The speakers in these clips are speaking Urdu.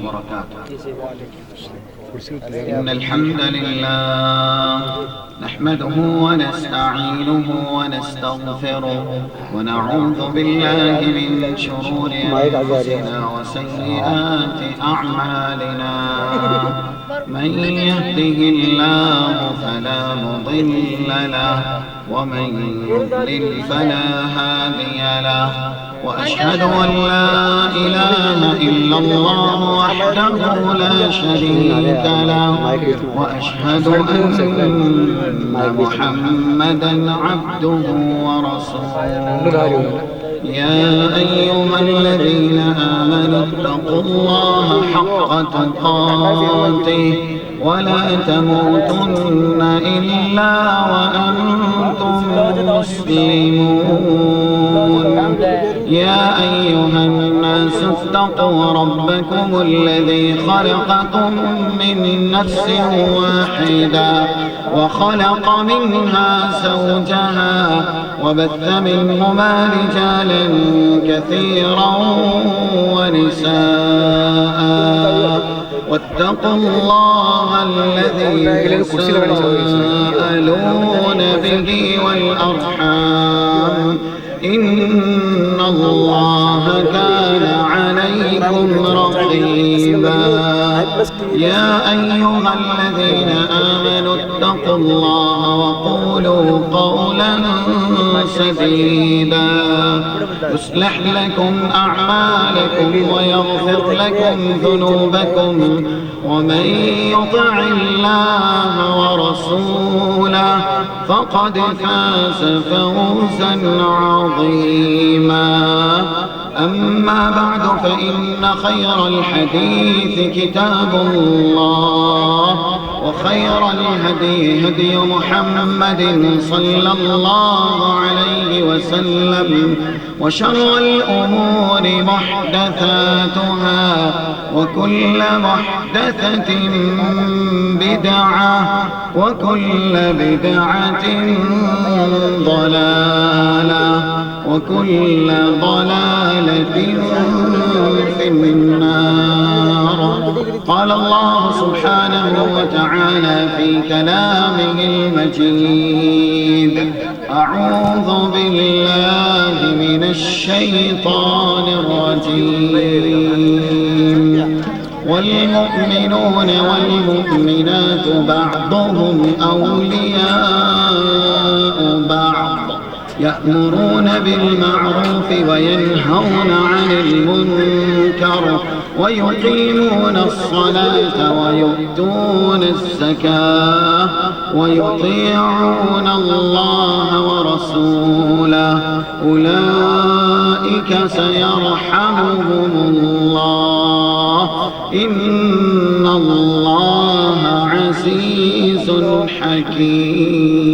وبركاته. إن الحمد لله نحمده ونستعينه ونستغفره ونعوذ بالله من شرور أنفسنا وسيئات أعمالنا. من يهده الله فلا مضل له ومن يضلل فلا هادي له. وأشهد أن لا إله إلا الله وحده لا شريك له وأشهد أن محمدا عبده ورسوله. يا أيها الذين آمنوا اتقوا الله حق تقاته ولا تموتن إلا وأنتم مسلمون. يا أيها الناس اتقوا ربكم الذي خلقكم من نفس واحدة وخلق منها زوجها وبث منهما رجالا كثيرا ونساء. واتقوا الله الذي تساءلون به والأرحام إن الله كان عليكم رقيبا. يا أيها الذين آمنوا اتقوا الله وقولوا قولا سديدا يصلح لكم أعمالكم ويغفر لكم ذنوبكم ومن يطع الله ورسوله فقد فاز فوزا عظيما. أما بعد فإن خير الحديث كتاب الله وخير الهدي هدي محمد صلى الله عليه وسلم وشر الأمور محدثاتها وكل محدثة بدعة وكل بدعة ضلالة وكل ضلالة في النار. قال الله سبحانه وتعالى في كلامه المجيد: أعوذ بالله من الشيطان الرجيم. والمؤمنون والمؤمنات بعضهم أولياء بعض يأمرون بالمعروف وينهون عن المنكر ويقيمون الصلاة ويؤتون الزكاة ويطيعون الله ورسوله أولئك سيرحمهم الله إن الله عزيز حكيم.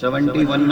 71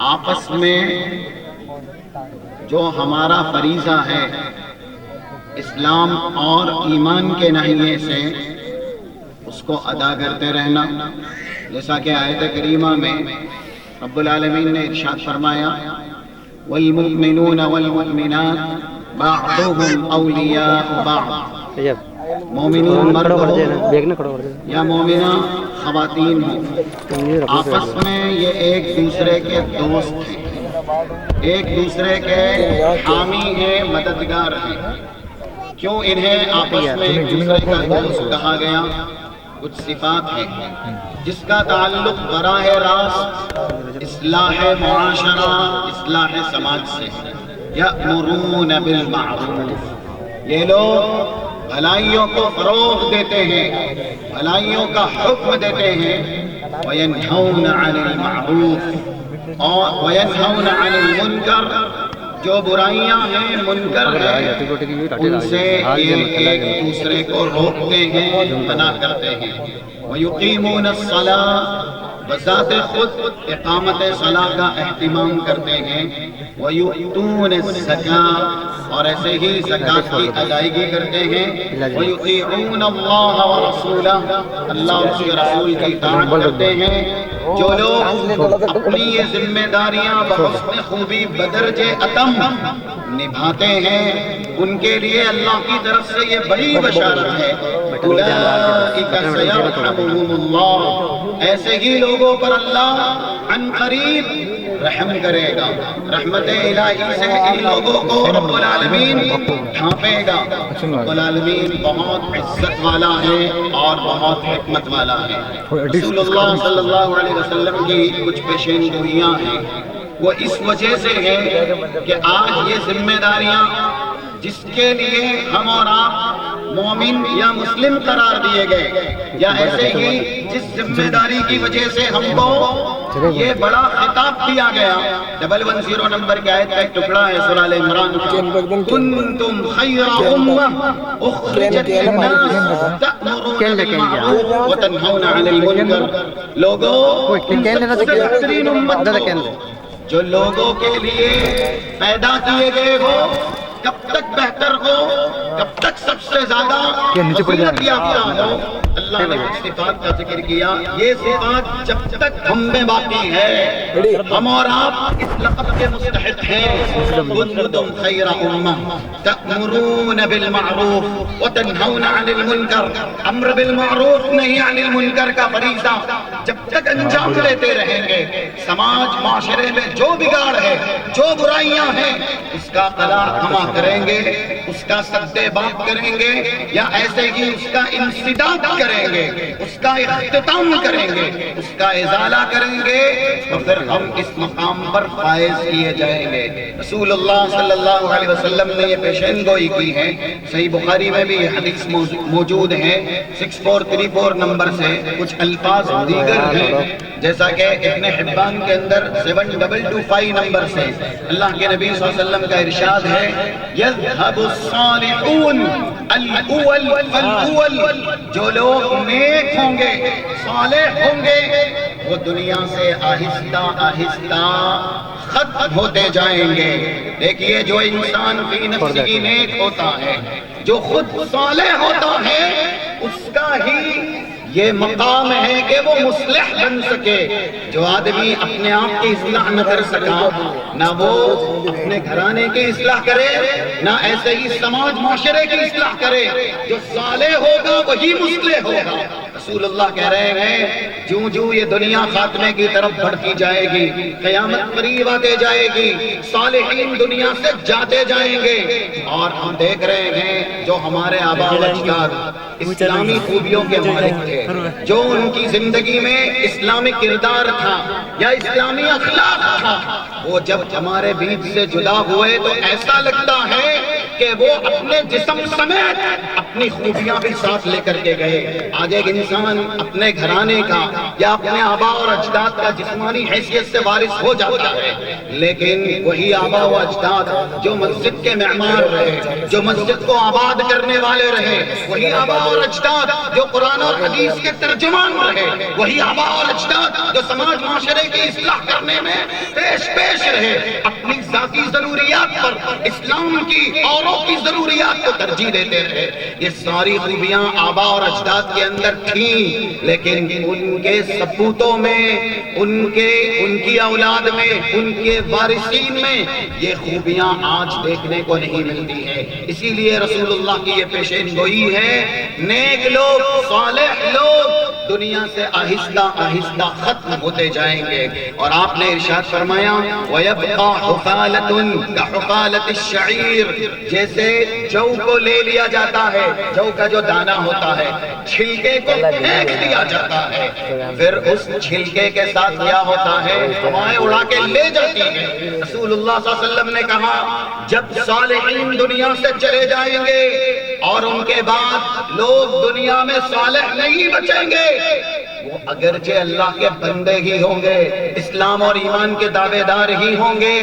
آپس میں جو ہمارا فریضہ ہے اسلام اور ایمان کے ناحیے سے اس کو ادا کرتے رہنا، جیسا کہ آیت کریمہ میں رب العالمین نے ارشاد فرمایا والمؤمنون والمؤمنات بعضهم اولیاء بعض، مومنین مرد ہو یا مومنہ خواتین ہوں، آپس میں یہ ایک دوسرے کے دوست ہیں، ایک دوسرے کے حامی ہیں، مددگار ہیں۔ کیوں انہیں آپس میں ایک دوسرے کا دوست کہا گیا؟ کچھ صفات ہیں جس کا تعلق براہ راست اصلاح معاشرہ، اصلاح سماج سے۔ یأمرون بالمعروف، یہ لوگ بھلائیوں کو فروغ دیتے ہیں، بھلائیوں کا حکم دیتے ہیں۔ وینہون عن المعروف اور وینہون عن المنکر، جو برائیاں ہیں، منکر ہیں، ان سے یہ ایک دوسرے کو روکتے ہیں، منع کرتے ہیں۔ ویقیمون الصلاۃ، بذات خود اقامت صلاح کا اہتمام کرتے ہیں۔ ویؤتون الزکاۃ، اور ایسے ہی زکوٰۃ کی ادائیگی کرتے ہیں۔ ویطیعون اللہ ورسولہ، اللہ اور اس کے رسول کی اطاعت کرتے ہیں۔ جو لوگ اپنی یہ ذمہ داریاں بحسن خوبی بدرج اتم نبھاتے ہیں، ان کے لیے اللہ کی طرف سے یہ بڑی بشارت ہے۔ اولئک سیرحمہم اللہ، ایسے ہی لوگوں پر اللہ عن قریب رحم کرے گا، رحمت الہی سے ان لوگوں کو رب العالمین ڈھانپے گا۔ رب العالمین بہت عزت والا ہے اور بہت حکمت والا ہے۔ رسول اللہ صلی اللہ علیہ وسلم کی کچھ پیشین گوئیاں ہیں، وہ اس وجہ سے ہیں کہ آج یہ ذمہ داریاں جس کے لیے ہم اور آپ مومن یا مسلم قرار دیے گئے، یا ایسے ہی جس ذمہ داری کی وجہ سے ہم کو یہ بڑا خطاب دیا گیا، 110 نمبر کی آیت کا ایک ٹکڑا ہے سورہ ال عمران کا، کنتم خیر امہ اخرجت للناس تأمرون بالمعروف وتنہون عن المنکر، لوگوں تم سب سے بہترین امت ہو جو لوگوں کے لیے پیدا کیے گئے ہو۔ کب تک بہتر ہو؟ کب تک سب سے زیادہ فضیلت یافتہ ہو؟ اللہ نے کچھ صفات کا ذکر کیا، یہ صفات جب تک ہم میں باقی ہے، ہم اور آپ اس لقب کے مستحق ہیں۔ کنتم خیر امہ تأمرون بالمعروف وتنہون عن المنکر، امر بالمعروف نہیں عن المنکر کا فریضہ جب تک انجام دیتے رہیں گے، سماج معاشرے میں جو بگاڑ ہے، جو برائیاں ہیں، اس کا قلاع ہم کریں گے، اس کا سد باب کریں گے، یا ایسے ہی اس کا انسداد کریں گے، اس کا اختتام کریں گے، اس کا ازالہ کریں گے، تو پھر ہم اس مقام پر فائز کیے جائیں گے۔ رسول اللہ صلی اللہ علیہ وسلم نے یہ پیشین گوئی کی ہے، صحیح بخاری میں بھی یہ حدیث موجود ہے، 6434 نمبر سے کچھ الفاظ دیگر ہیں، جیسا کہ ابن حبان کے اندر 7225 نمبر سے اللہ کے نبی صلی اللہ علیہ وسلم کا ارشاد ہے، یذہب الصالحون الاول فالاول، جو لوگ نیک ہوں گے، صالح ہوں گے، وہ دنیا سے آہستہ آہستہ ختم ہوتے جائیں گے۔ دیکھیے جو انسان فی نفسہ نیک ہوتا ہے، جو خود صالح ہوتا ہے، اس کا ہی یہ مقام ہے کہ وہ مصلح بن سکے۔ جو آدمی اپنے آپ کی اصلاح نہ کر سکا، نہ وہ اپنے گھرانے کی اصلاح کرے، نہ ایسے ہی سماج معاشرے کی اصلاح کرے، جو صالح ہوگا وہی مصلح ہوگا۔ رسول اللہ کہہ رہے ہیں جوں جوں یہ دنیا خاتمے کی طرف بڑھتی جائے گی، قیامت قریب آتے جائے گی، صالحین دنیا سے جاتے جائیں گے، اور ہم دیکھ رہے ہیں جو ہمارے آباء و اجداد اسلامی خوبیوں کے مالک تھے، جو ان کی زندگی میں اسلامی کردار تھا یا اسلامی اخلاق تھا، وہ جب ہمارے بیچ سے جدا ہوئے تو ایسا لگتا ہے کہ وہ اپنے جسم سمیت اپنی خوبیاں بھی ساتھ لے کر کے گئے۔ آج ایک انسان اپنے گھرانے کا یا اپنے آبا اور اجداد کا جسمانی حیثیت سے وارث ہو جاتا ہے، لیکن وہی آبا و اجداد جو مسجد کے معمار رہے، جو مسجد کو آباد کرنے والے رہے، وہی آبا اور اجداد جو قرآن اور حدیث کے ترجمان رہے، وہی آبا اور اجداد جو سماج معاشرے کی اصلاح کرنے میں پیش رہے، اپنی ذاتی ضروریات پر اسلام کی اوروں کی ضروریات کو ترجیح دیتے رہے۔ یہ ساری خوبیاں آبا اور اجداد کے اندر تھیں، لیکن ان کے سپوتوں میں، ان کی اولاد میں، ان کے وارثین میں یہ خوبیاں آج دیکھنے کو نہیں ملتی ہے۔ اسی لیے رسول اللہ کی یہ پیشین گوئی ہے، نیک لوگ، صالح لوگ دنیا سے آہستہ آہستہ ختم ہوتے جائیں گے، اور آپ نے ارشاد فرمایا وَيَبْقَى حُفَالَةٌ كَحُفَالَةِ الشَّعِيرِ، جیسے جو کو لے لیا جاتا ہے، جو کا جو دانہ ہوتا ہے، چھلکے کو پھینک دیا جاتا ہے، پھر اس چھلکے کے ساتھ کیا ہوتا ہے؟ ہوائیں اڑا کے لے جاتی ہیں۔ رسول اللہ صلی اللہ علیہ وسلم نے کہا جب صالحین دنیا سے چلے جائیں گے اور ان کے بعد لوگ دنیا میں صالح نہیں بچیں گے، وہ اگرچہ اللہ کے بندے ہی ہوں گے، اسلام اور ایمان کے دعوے دار ہی ہوں گے،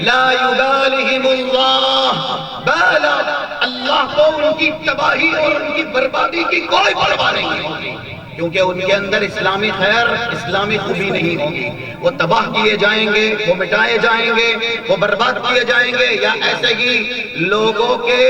لا یبالہم اللہ بالا، اللہ کو ان کی تباہی اور ان کی بربادی کی کوئی پرواہ نہیں ہوگی، کیونکہ ان کے اندر اسلامی خیر، اسلامی خوبی نہیں ہوگی۔ وہ تباہ کیے جائیں گے، وہ مٹائے جائیں گے، وہ برباد کیے جائیں گے، یا ایسے ہی لوگوں کے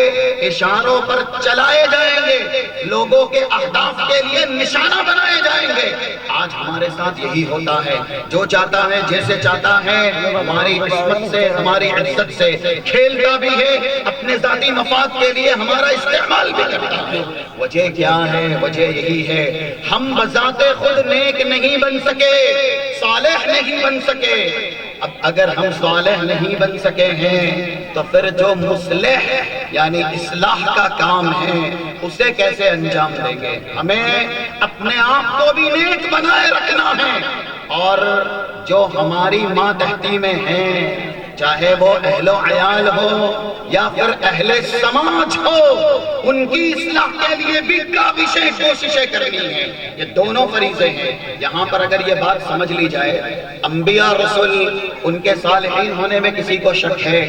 اشاروں پر چلائے جائیں گے، لوگوں کے اہداف کے لیے نشانہ بنائے جائیں گے۔ آج ہمارے ساتھ یہی ہوتا ہے، جو چاہتا ہے جیسے چاہتا ہے ہماری عصمت سے، ہماری عزت سے کھیلتا بھی ہے، اپنے ذاتی مفاد کے لیے ہمارا استعمال بھی کرتا ہے۔ وجہ کیا ہے؟ وجہ یہی ہے ہم بذات خود نیک نہیں بن سکے، صالح نہیں بن سکے۔ اب اگر ہم صالح نہیں بن سکے ہیں تو پھر جو مصلح یعنی اصلاح کا کام ہے اسے کیسے انجام دیں گے؟ ہمیں اپنے آپ کو بھی نیک بنائے رکھنا ہے، اور جو ہماری ماتحتی میں ہیں، چاہے وہ اہل و عیال ہو یا پھر اہل سماج ہو، ان کی اصلاح کے لیے بھی کاوشیں، کوششیں کرنی ہیں۔ یہ دونوں فریضے ہیں۔ یہاں پر اگر یہ بات سمجھ لی جائے، انبیاء رسول ان کے صالحین ہونے میں کسی کو شک ہے،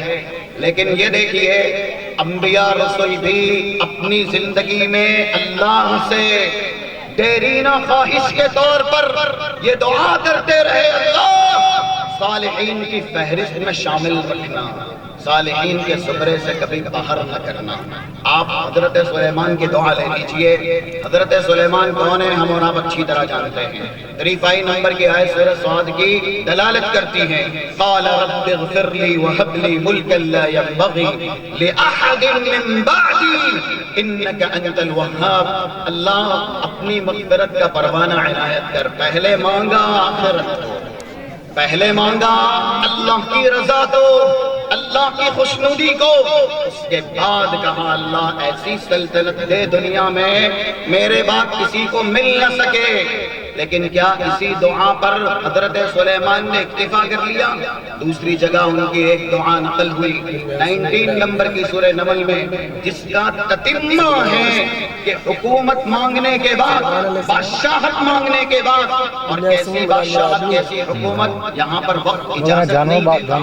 لیکن یہ دیکھیے انبیاء رسول بھی اپنی زندگی میں اللہ سے دیرینہ خواہش کے طور پر یہ دعا کرتے رہے، اللہ صالحین کی فہرست میں شامل رکھنا، صالحین کے زمرے سے کبھی باہر نہ کرنا۔ آپ حضرت سلیمان کی دعا لے لیجئے۔ حضرت سلیمان کون ہیں ہم اور آپ اچھی طرح جانتے ہیں۔ 35 نمبر کی آیت سورہ صاد کی دلالت کرتی ہے، قال رب اغفر لی وہب لی ملکا لا ينبغی لأحد من بعدی انک انت الوہاب۔ اللہ اپنی مغفرت کا پروانہ عنایت کر، پہلے مانگا آخرت کو، پہلے مانگا اللہ کی رضا کو، اللہ کی خوشنودی کو، اس کے بعد کہا اللہ ایسی سلطنت دے دنیا میں میرے بعد کسی کو مل نہ سکے۔ لیکن کیا اسی دعا پر حضرت سلیمان نے اکتفا کر لیا؟ دوسری جگہ ان کی ایک دعا نقل ہوئی 19 نمبر کی سورہ نمل میں، جس کا تتمہ ہے کہ حکومت مانگنے کے بعد، بادشاہت مانگنے کے بعد، اور کیسی بادشاہت کیسی حکومت، یہاں پر وقت اجازت نہیں دیتا،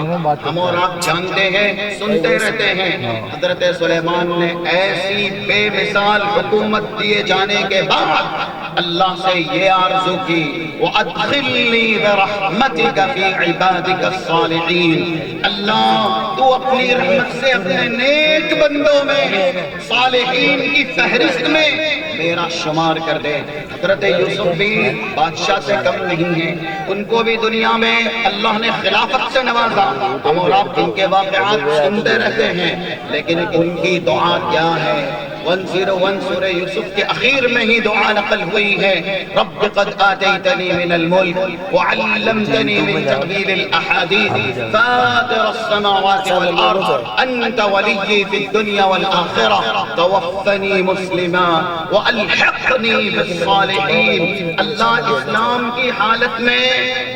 ہم اور آپ جانتے ہیں، سنتے رہتے ہیں۔ حضرت سلیمان نے ایسی بے مثال حکومت دیے جانے کے بعد اللہ سے یہ آرزو کی، وَأَدْخِلْنِي بِرَحْمَتِكَ فِي عِبَادِكَ الصَّالِحِينَ، اللہ تو اپنی رحمت سے اپنے نیک بندوں میں، صالحین کی فہرست میں میرا شمار کر دے۔ حضرت یوسف بھی بادشاہ سے کم نہیں ہیں، ان کو بھی دنیا میں اللہ نے خلافت سے نوازا، ہم اور آپ ان کے واقعات سنتے رہتے ہیں، لیکن ان کی دعا کیا ہے؟ 101 سورہ یوسف کے اخیر میں ہی دعا نقل ہوئی ہے، رب قد آتیتنی من الملک وعلمتنی من تأویل الاحادیث فاطر السماوات والارض انت ولی فی الدنیا والآخرہ توفنی مسلما والحقنی بالصالحین۔ اللہ اسلام کی حالت میں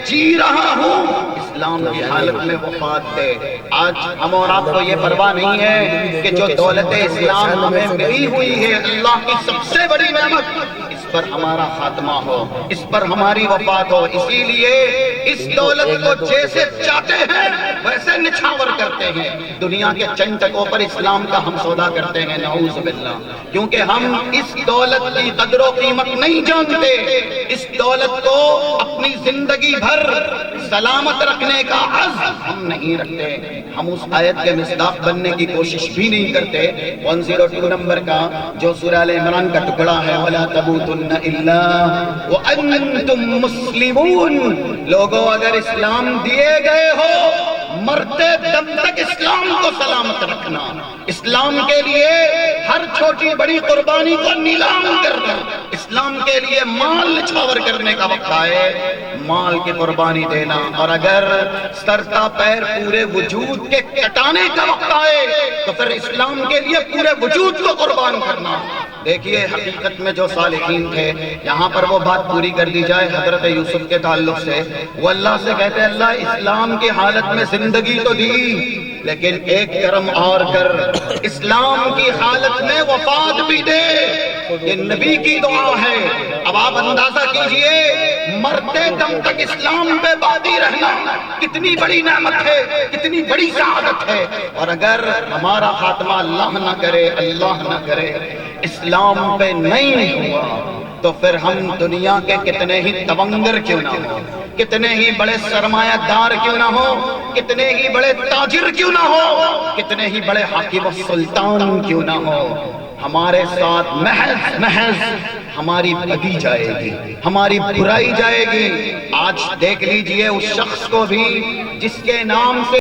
جی رہا ہوں، اسلام کی حالت میں وفات دے۔ آج ہم اور آپ کو یہ پرواہ نہیں ہے کہ جو دولت اسلام ہمیں ملی ہوئی ہے، اللہ کی سب سے بڑی نعمت، اس پر ہمارا خاتمہ ہو، اس پر ہماری وفات ہو۔ اسی لیے اس دولت کو جیسے چاہتے ہیں ویسے نچھاور کرتے ہیں، دنیا کے چند ٹکوں پر اسلام کا ہم سودا کرتے ہیں، نعوذ باللہ، کیونکہ ہم اس دولت کی قدر و قیمت نہیں جانتے۔ اس دولت کو اپنی زندگی بھر سلامت رکھنے کا عزم ہم نہیں رکھتے، ہم اس آیت کے مصداق بننے کی کوشش بھی نہیں کرتے۔ 102 نمبر کا جو سورہ آل عمران کا ٹکڑا ہے، وَلَا تَمُوتُنَّ إِلَّا وَأَنْتُمْ مُسْلِمُونَ، لوگوں اگر اسلام دیے گئے ہو، مرتے دم تک اسلام کو سلامت رکھنا، اسلام کے لیے ہر چھوٹی بڑی قربانی کو نیلام کرنا، اسلام کے لیے مال نچھاور کرنے کا وقت آئے مال کی قربانی دینا، اور اگر سرتا پیر پورے وجود کے کٹانے کا وقت آئے تو پھر اسلام کے لیے پورے وجود کو قربان کرنا۔ دیکھیے حقیقت میں جو صالحین تھے، یہاں پر وہ بات پوری کر دی جائے حضرت یوسف کے تعلق سے، وہ اللہ سے کہتے ہیں اللہ اسلام کی حالت میں زندگی تو دی، لیکن ایک کرم اور کر، اسلام کی حالت میں وفات بھی دے، یہ نبی کی دعا ہے۔ اب آپ اندازہ کیجئے مرتے دم تک اسلام پہ باقی رہنا کتنی بڑی نعمت ہے، کتنی بڑی سعادت ہے، اور اگر ہمارا خاتمہ اللہ نہ کرے، اللہ نہ کرے، اسلام پہ نہیں ہوا تو پھر ہم دنیا کے کتنے ہی تونگر کیوں نہ ہو، کتنے ہی بڑے سرمایہ دار کیوں نہ ہو، کتنے ہی بڑے تاجر کیوں نہ ہو، کتنے ہی بڑے حاکم و سلطان کیوں نہ ہو، ہمارے ساتھ محض ہماری بدی جائے گی، ہماری برائی جائے گی۔ آج دیکھ لیجئے اس شخص کو بھی جس کے نام سے